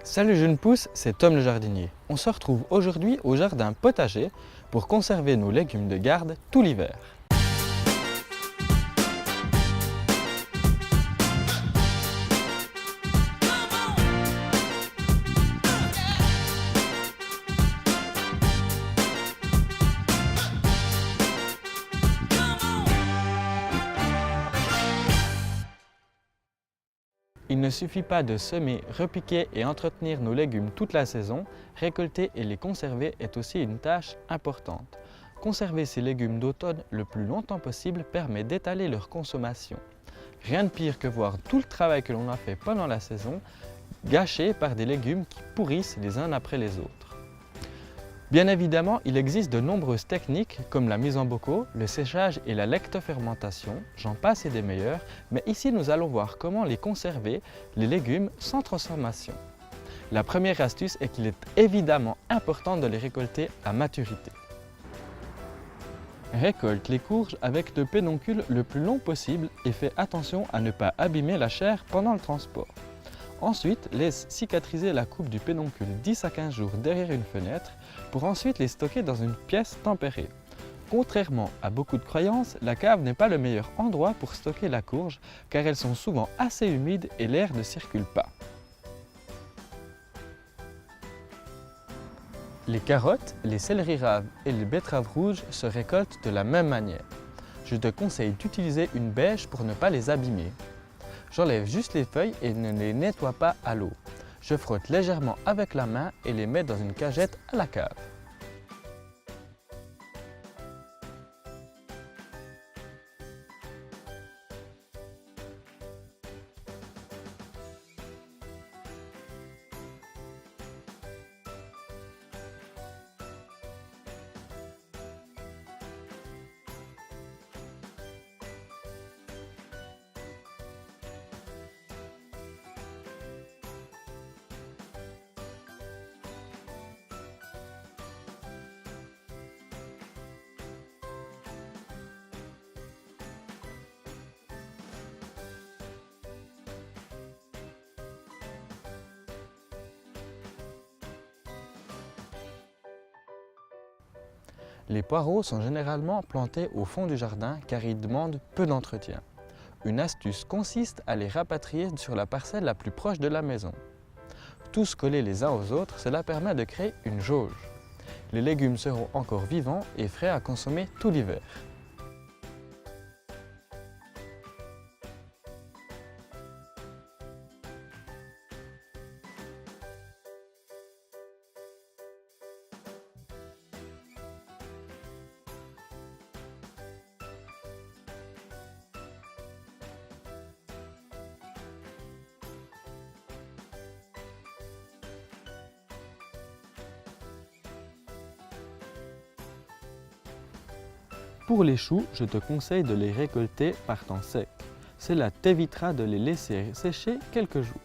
Salut jeunes pousses, c'est Tom le jardinier. On se retrouve aujourd'hui au jardin potager pour conserver nos légumes de garde tout l'hiver. Il ne suffit pas de semer, repiquer et entretenir nos légumes toute la saison, récolter et les conserver est aussi une tâche importante. Conserver ces légumes d'automne le plus longtemps possible permet d'étaler leur consommation. Rien de pire que voir tout le travail que l'on a fait pendant la saison gâché par des légumes qui pourrissent les uns après les autres. Bien évidemment, il existe de nombreuses techniques comme la mise en bocaux, le séchage et la lectofermentation, j'en passe et des meilleures, mais ici nous allons voir comment les conserver, les légumes, sans transformation. La première astuce est qu'il est évidemment important de les récolter à maturité. Récolte les courges avec le pédoncule le plus long possible et fais attention à ne pas abîmer la chair pendant le transport. Ensuite, laisse cicatriser la coupe du pédoncule 10 à 15 jours derrière une fenêtre pour ensuite les stocker dans une pièce tempérée. Contrairement à beaucoup de croyances, la cave n'est pas le meilleur endroit pour stocker la courge car elles sont souvent assez humides et l'air ne circule pas. Les carottes, les céleris raves et les betteraves rouges se récoltent de la même manière. Je te conseille d'utiliser une bêche pour ne pas les abîmer. J'enlève juste les feuilles et ne les nettoie pas à l'eau. Je frotte légèrement avec la main et les mets dans une cagette à la cave. Les poireaux sont généralement plantés au fond du jardin car ils demandent peu d'entretien. Une astuce consiste à les rapatrier sur la parcelle la plus proche de la maison. Tous collés les uns aux autres, cela permet de créer une jauge. Les légumes seront encore vivants et frais à consommer tout l'hiver. Pour les choux, je te conseille de les récolter par temps sec. Cela t'évitera de les laisser sécher quelques jours.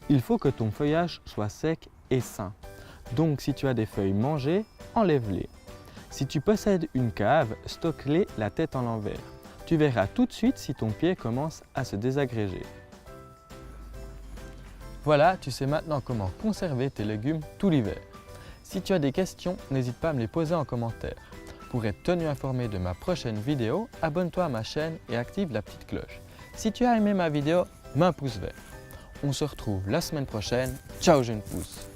Il faut que ton feuillage soit sec et sain. Donc si tu as des feuilles mangées, enlève-les. Si tu possèdes une cave, stocke-les la tête en l'envers. Tu verras tout de suite si ton pied commence à se désagréger. Voilà, tu sais maintenant comment conserver tes légumes tout l'hiver. Si tu as des questions, n'hésite pas à me les poser en commentaire. Pour être tenu informé de ma prochaine vidéo, abonne-toi à ma chaîne et active la petite cloche. Si tu as aimé ma vidéo, mets un pouce vert. On se retrouve la semaine prochaine. Ciao jeunes pousses!